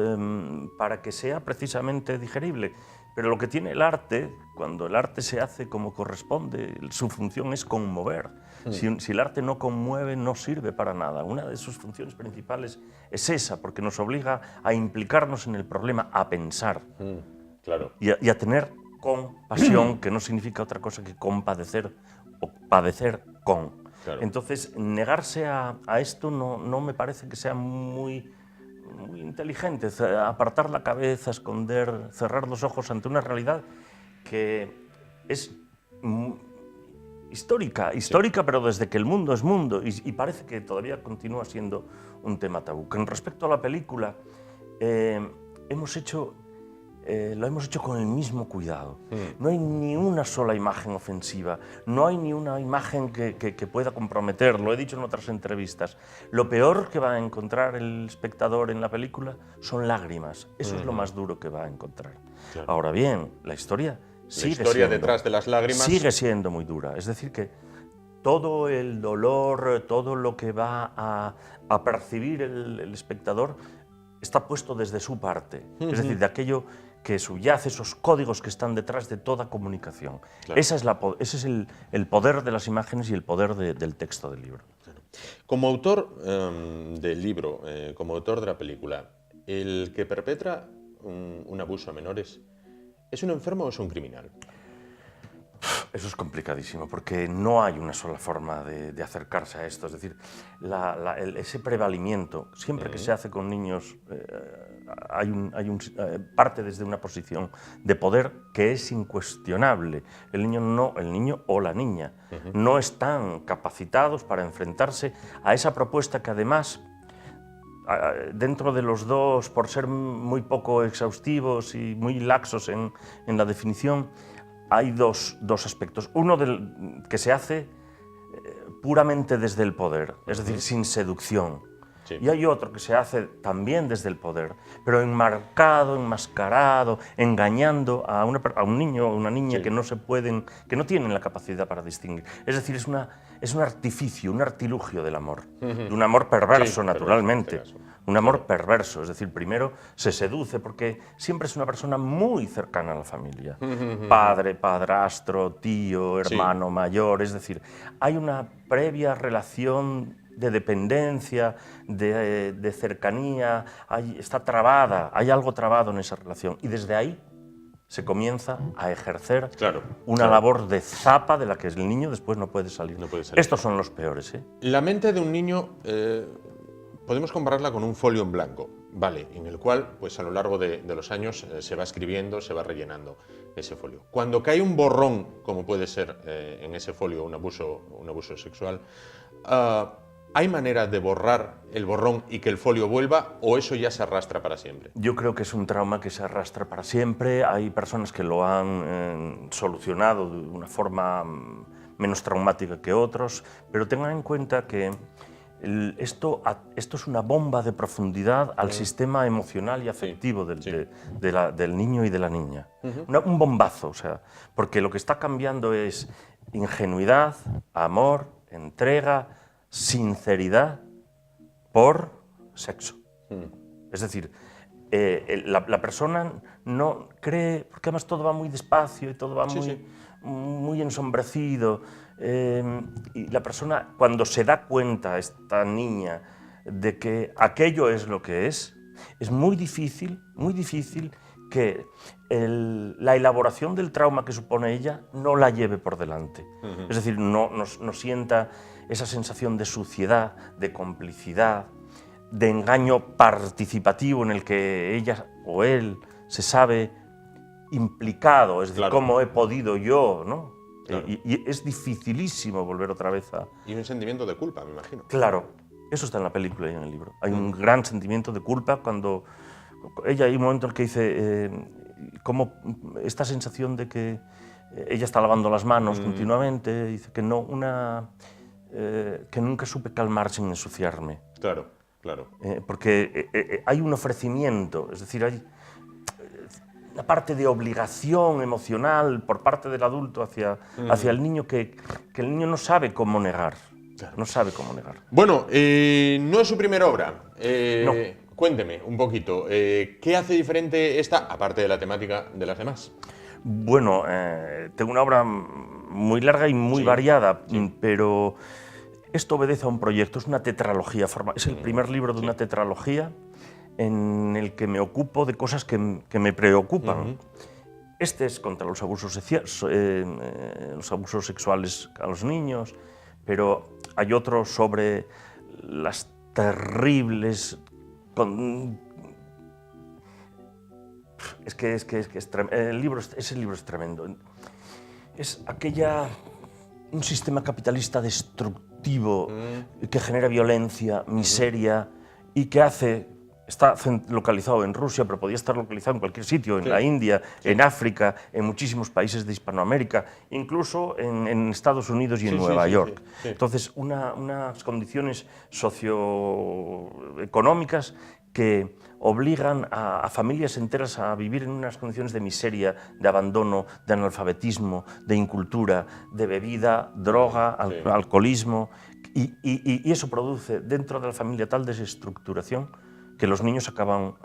para que sea precisamente digerible. Pero lo que tiene el arte, cuando el arte se hace como corresponde, su función es conmover. Si el arte no conmueve, no sirve para nada. Una de sus funciones principales es esa, porque nos obliga a implicarnos en el problema, a pensar Claro. y a tener compasión, que no significa otra cosa que compadecer o padecer con. Claro. Entonces, negarse a esto no me parece que sea muy inteligente. Apartar la cabeza, esconder, cerrar los ojos ante una realidad que es histórica, pero desde que el mundo es mundo, y parece que todavía continúa siendo un tema tabú. Con respecto a la película, lo hemos hecho con el mismo cuidado. No hay ni una sola imagen ofensiva, no hay ni una imagen que pueda comprometer, lo he dicho en otras entrevistas. Lo peor que va a encontrar el espectador en la película son lágrimas. Eso es lo más duro que va a encontrar. Claro. Ahora bien, la historia detrás de las lágrimas sigue siendo muy dura. Es decir, que todo el dolor, todo lo que va a percibir el espectador está puesto desde su parte. Es decir, de aquello que subyace, esos códigos que están detrás de toda comunicación. Claro. Ese es el poder de las imágenes y el poder del texto del libro. Claro. Como autor del libro, como autor de la película, ¿el que perpetra un abuso a menores es un enfermo o es un criminal? Eso es complicadísimo, porque no hay una sola forma de acercarse a esto. Es decir, ese prevalimiento, siempre que se hace con niños, parte desde una posición de poder que es incuestionable. El niño o la niña no están capacitados para enfrentarse a esa propuesta que además, dentro de los dos, por ser muy poco exhaustivos y muy laxos en la definición, hay dos aspectos. Uno que se hace puramente desde el poder, es decir, sin seducción. Sí. Y hay otro que se hace también desde el poder, pero enmarcado, enmascarado, engañando a un niño o una niña que no tienen la capacidad para distinguir. Es decir, es un artificio, un artilugio del amor, de un amor perverso, naturalmente. Un amor perverso, es decir, primero se seduce porque siempre es una persona muy cercana a la familia. Padre, padrastro, tío, hermano mayor, es decir, hay una previa relación de dependencia, de cercanía, está trabada, hay algo trabado en esa relación. Y desde ahí se comienza a ejercer una labor de zapa de la que el niño después no puede salir. Estos son los peores. La mente de un niño podemos compararla con un folio en blanco, ¿vale? En el cual, pues a lo largo de los años se va escribiendo, se va rellenando ese folio. Cuando cae un borrón, como puede ser en ese folio un abuso sexual, ¿hay manera de borrar el borrón y que el folio vuelva, o eso ya se arrastra para siempre? Yo creo que es un trauma que se arrastra para siempre. Hay personas que lo han solucionado de una forma menos traumática que otros, pero tengan en cuenta que esto es una bomba de profundidad al sistema emocional y afectivo del niño y de la niña. Un bombazo, o sea, porque lo que está cambiando es ingenuidad, amor, entrega, sinceridad por sexo. Es decir, la persona no cree, porque además todo va muy despacio y todo va muy ensombrecido, y la persona, cuando se da cuenta, esta niña, de que aquello es lo que es muy difícil que la elaboración del trauma que supone ella no la lleve por delante. Es decir, no sienta esa sensación de suciedad, de complicidad, de engaño participativo en el que ella o él se sabe implicado, es decir, cómo he podido yo, ¿no? Y es dificilísimo volver otra vez a... Y un sentimiento de culpa, me imagino. Claro, eso está en la película y en el libro. Hay un gran sentimiento de culpa cuando ella, hay un momento en el que dice como esta sensación de que ella está lavando las manos continuamente, dice que que nunca supe calmar sin ensuciarme. Claro. Porque hay un ofrecimiento, es decir, hay una parte de obligación emocional por parte del adulto hacia el niño que el niño no sabe cómo negar. Claro. No sabe cómo negar. Bueno, no es su primera obra. No. Cuénteme un poquito, ¿qué hace diferente esta, aparte de la temática, de las demás? Bueno, tengo una obra muy larga y muy variada, pero esto obedece a un proyecto, es una tetralogía, es el primer libro de una tetralogía en el que me ocupo de cosas que me preocupan. Este es contra los abusos sexuales a los niños, pero hay otro sobre las terribles... ese libro es tremendo. Es un sistema capitalista destructivo que genera violencia, miseria y que está localizado en Rusia, pero podía estar localizado en cualquier sitio, en la India, en África, en muchísimos países de Hispanoamérica, incluso en Estados Unidos y en Nueva York. Entonces, unas condiciones socioeconómicas que obligan a familias enteras a vivir en unas condiciones de miseria, de abandono, de analfabetismo, de incultura, de bebida, droga, alcoholismo, y eso produce dentro de la familia tal desestructuración que los niños acaban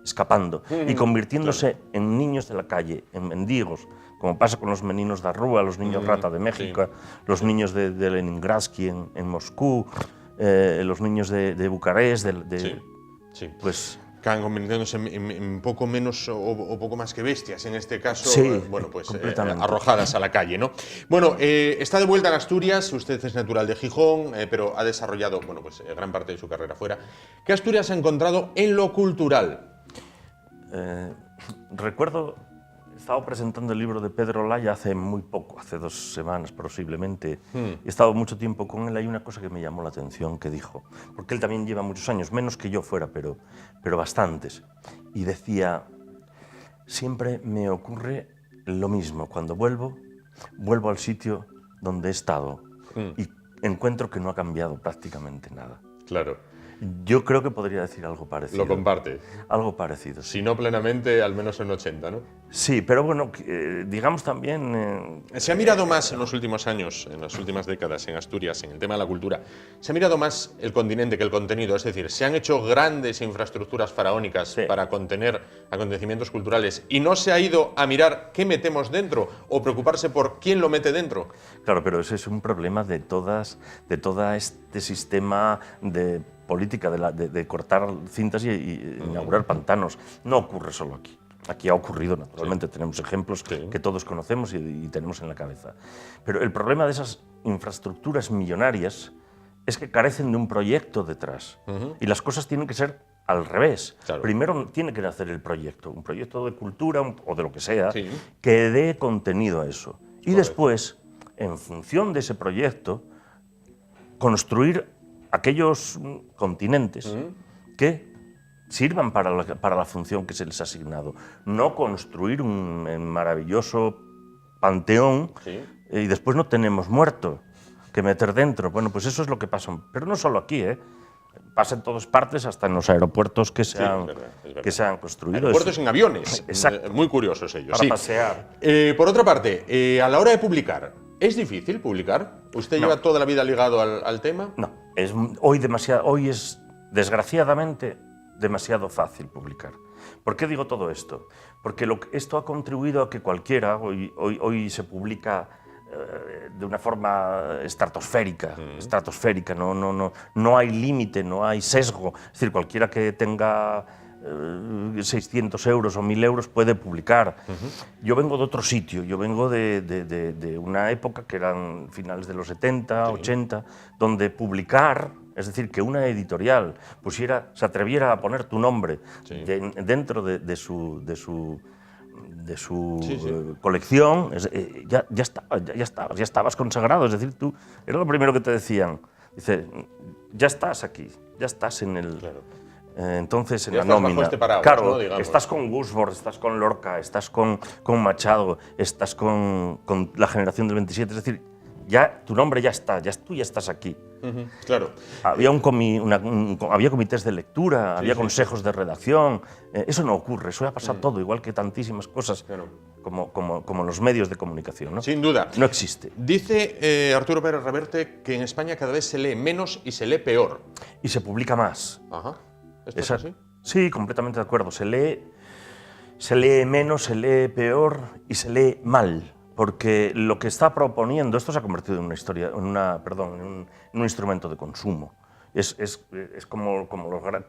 escapando y convirtiéndose en niños de la calle, en mendigos, como pasa con los meninos de Rúa, los niños rata de México, los niños de Leningradsky en Moscú, los niños de Bucarest, pues... Acaban convirtiéndose en poco menos o poco más que bestias, en este caso, bueno, pues arrojadas a la calle, ¿no? Bueno, está de vuelta en Asturias, usted es natural de Gijón, pero ha desarrollado, bueno, pues gran parte de su carrera fuera. ¿Qué Asturias ha encontrado en lo cultural? Recuerdo, estaba presentando el libro de Pedro Olaya hace muy poco, hace 2 semanas posiblemente. He estado mucho tiempo con él. Hay una cosa que me llamó la atención que dijo, porque él también lleva muchos años, menos que yo fuera, pero bastantes. Y decía, siempre me ocurre lo mismo, cuando vuelvo al sitio donde he estado y encuentro que no ha cambiado prácticamente nada. Claro. Yo creo que podría decir algo parecido. Lo comparte. Algo parecido. Si no plenamente, al menos en 80, ¿no? Sí, pero bueno, digamos también... Se ha mirado más en los últimos años, en las últimas décadas, en Asturias, en el tema de la cultura, se ha mirado más el continente que el contenido, es decir, se han hecho grandes infraestructuras faraónicas para contener acontecimientos culturales y no se ha ido a mirar qué metemos dentro o preocuparse por quién lo mete dentro. Claro, pero ese es un problema de todo este sistema de política de cortar cintas y inaugurar pantanos. No ocurre solo aquí. Aquí ha ocurrido, naturalmente, tenemos ejemplos que todos conocemos y tenemos en la cabeza. Pero el problema de esas infraestructuras millonarias es que carecen de un proyecto detrás. Y las cosas tienen que ser al revés. Claro. Primero tiene que nacer el proyecto, un proyecto de cultura o de lo que sea, que dé contenido a eso. Y después, en función de ese proyecto, construir aquellos continentes que sirvan para la función que se les ha asignado. No construir un maravilloso panteón y después no tenemos muerto que meter dentro. Bueno, pues eso es lo que pasa. Pero no solo aquí, pasa en todas partes, hasta en los aeropuertos que se han construido. Aeropuertos en aviones. Exacto. Muy curiosos ellos. Para pasear. Por otra parte, a la hora de publicar, ¿es difícil publicar? ¿Usted lleva toda la vida ligado al tema? No. Hoy es, desgraciadamente, demasiado fácil publicar. ¿Por qué digo todo esto? Porque esto ha contribuido a que cualquiera, hoy se publica de una forma estratosférica, no hay límite, no hay sesgo. Es decir, cualquiera que tenga 600 euros o 1000 euros puede publicar. Yo vengo de otro sitio, yo vengo de una época que eran finales de los 70, 80, donde publicar, es decir, que una editorial se atreviera a poner tu nombre dentro de su colección, ya estabas consagrado, es decir, tú, era lo primero que te decían, dice, ya estás aquí, ya estás en el... Claro. Entonces, en ya la estás nómina, bajo este paraguas, claro, ¿no? estás con Gusborg, estás con Lorca, estás con Machado, estás con la generación del 27, es decir, ya tu nombre ya está, tú ya estás aquí. Claro. Había, había comités de lectura, había consejos de redacción. Eso no ocurre, eso ha pasado todo, igual que tantísimas cosas, como los medios de comunicación, ¿no? Sin duda. No existe. Dice Arturo Pérez Reverte que en España cada vez se lee menos y se lee peor. Y se publica más. Ajá. ¿Esto es así? Sí, completamente de acuerdo. Se lee menos, se lee peor y se lee mal. Porque lo que está proponiendo, esto se ha convertido en un instrumento de consumo. Es como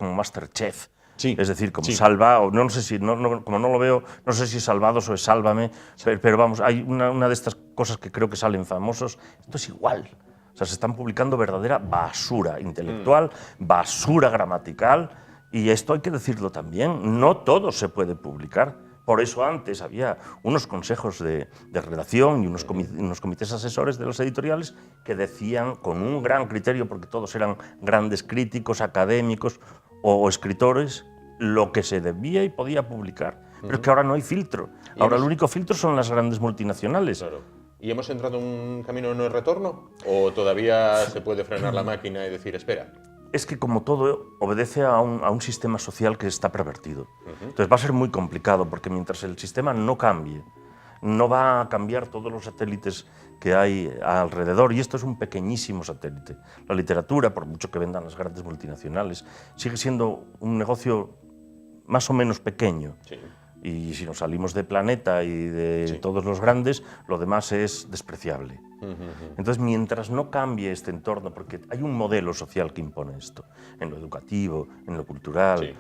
Masterchef. Sí, es decir, como sí. Salva, no sé si, como no lo veo, no sé si es Salvados o es Sálvame, pero vamos, hay una de estas cosas que creo que salen famosos. Esto es igual. O sea, se están publicando verdadera basura intelectual, basura gramatical, y esto hay que decirlo también, no todo se puede publicar. Por eso antes había unos consejos de redacción y unos comités asesores de los editoriales que decían con un gran criterio, porque todos eran grandes críticos, académicos o escritores, lo que se debía y podía publicar. Pero es que ahora no hay filtro. Ahora el único filtro son las grandes multinacionales. Claro. ¿Y hemos entrado en un camino de no retorno? ¿O todavía se puede frenar la máquina y decir, espera? Es que como todo obedece a un sistema social que está pervertido. Entonces va a ser muy complicado porque mientras el sistema no cambie, no va a cambiar todos los satélites que hay alrededor, y esto es un pequeñísimo satélite. La literatura, por mucho que vendan las grandes multinacionales, sigue siendo un negocio más o menos pequeño. Sí. Y si nos salimos de Planeta y de todos los grandes, lo demás es despreciable. Entonces, mientras no cambie este entorno, porque hay un modelo social que impone esto, en lo educativo, en lo cultural,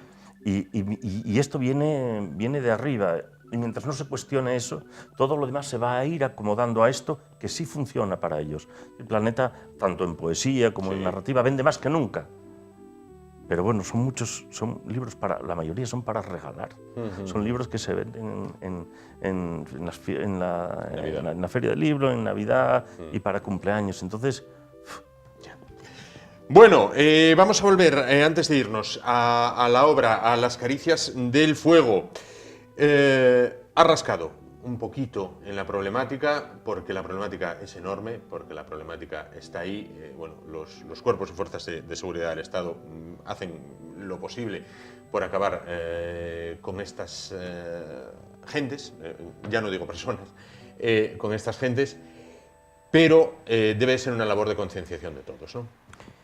y esto viene de arriba, y mientras no se cuestione eso, todo lo demás se va a ir acomodando a esto que sí funciona para ellos. El Planeta, tanto en poesía como en narrativa, vende más que nunca. Pero bueno, son libros la mayoría son para regalar. Son libros que se venden en la Feria del Libro, en Navidad y para cumpleaños. Entonces... Bueno, vamos a volver, antes de irnos, a la obra, a Las caricias del fuego. Ha rascado un poquito en la problemática, porque la problemática es enorme, porque la problemática está ahí. Bueno, los cuerpos y fuerzas de seguridad del Estado hacen lo posible por acabar con estas gentes, ya no digo personas, con estas gentes, pero debe ser una labor de concienciación de todos, ¿no?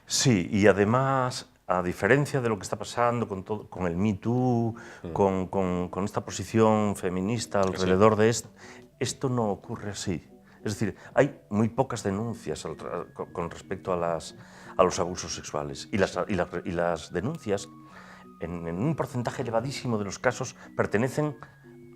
Sí, y además, a diferencia de lo que está pasando con el Me Too, con esta posición feminista alrededor de esto no ocurre así. Es decir, hay muy pocas denuncias con respecto a los abusos sexuales. Y las denuncias, en un porcentaje elevadísimo de los casos, pertenecen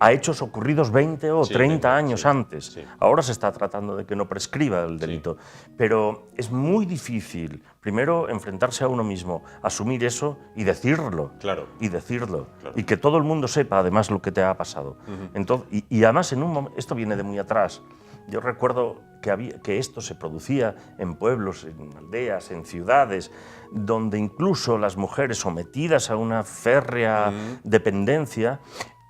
a hechos ocurridos 20 o 30 años antes. Ahora se está tratando de que no prescriba el delito. Pero es muy difícil, primero, enfrentarse a uno mismo, asumir eso y decirlo. Claro. Y decirlo. Claro. Y que todo el mundo sepa, además, lo que te ha pasado. Entonces, y además, esto viene de muy atrás. Yo recuerdo que esto se producía en pueblos, en aldeas, en ciudades, donde incluso las mujeres sometidas a una férrea dependencia,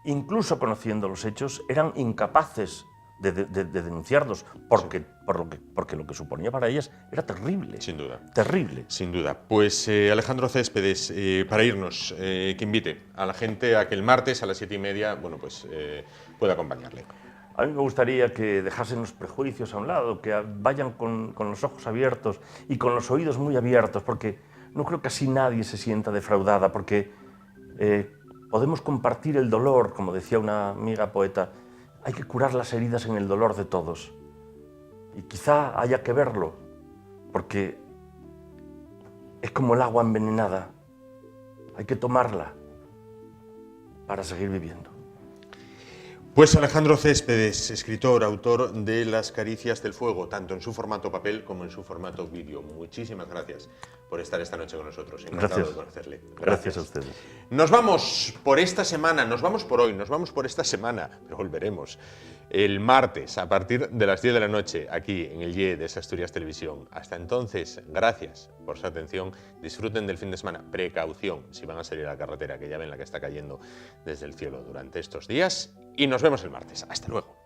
incluso conociendo los hechos, eran incapaces de denunciarlos porque lo que suponía para ellas era terrible. Sin duda. Terrible. Sin duda. Pues Alejandro Céspedes, para irnos, que invite a la gente a que el martes a las 7:30, bueno, pues, pueda acompañarle. A mí me gustaría que dejasen los prejuicios a un lado, que vayan con los ojos abiertos y con los oídos muy abiertos, porque no creo que así nadie se sienta defraudada, porque podemos compartir el dolor, como decía una amiga poeta. Hay que curar las heridas en el dolor de todos. Y quizá haya que verlo, porque es como el agua envenenada. Hay que tomarla para seguir viviendo. Pues Alejandro Céspedes, escritor, autor de Las caricias del fuego, tanto en su formato papel como en su formato vídeo. Muchísimas gracias por estar esta noche con nosotros. Encantado de conocerle. Gracias a ustedes. Nos vamos por esta semana, nos vamos por hoy, nos vamos por esta semana, pero volveremos el martes a partir de las 10 de la noche aquí en el YE de Asturias Televisión. Hasta entonces, gracias por su atención. Disfruten del fin de semana. Precaución si van a salir a la carretera, que ya ven la que está cayendo desde el cielo durante estos días. Y nos vemos el martes. Hasta luego.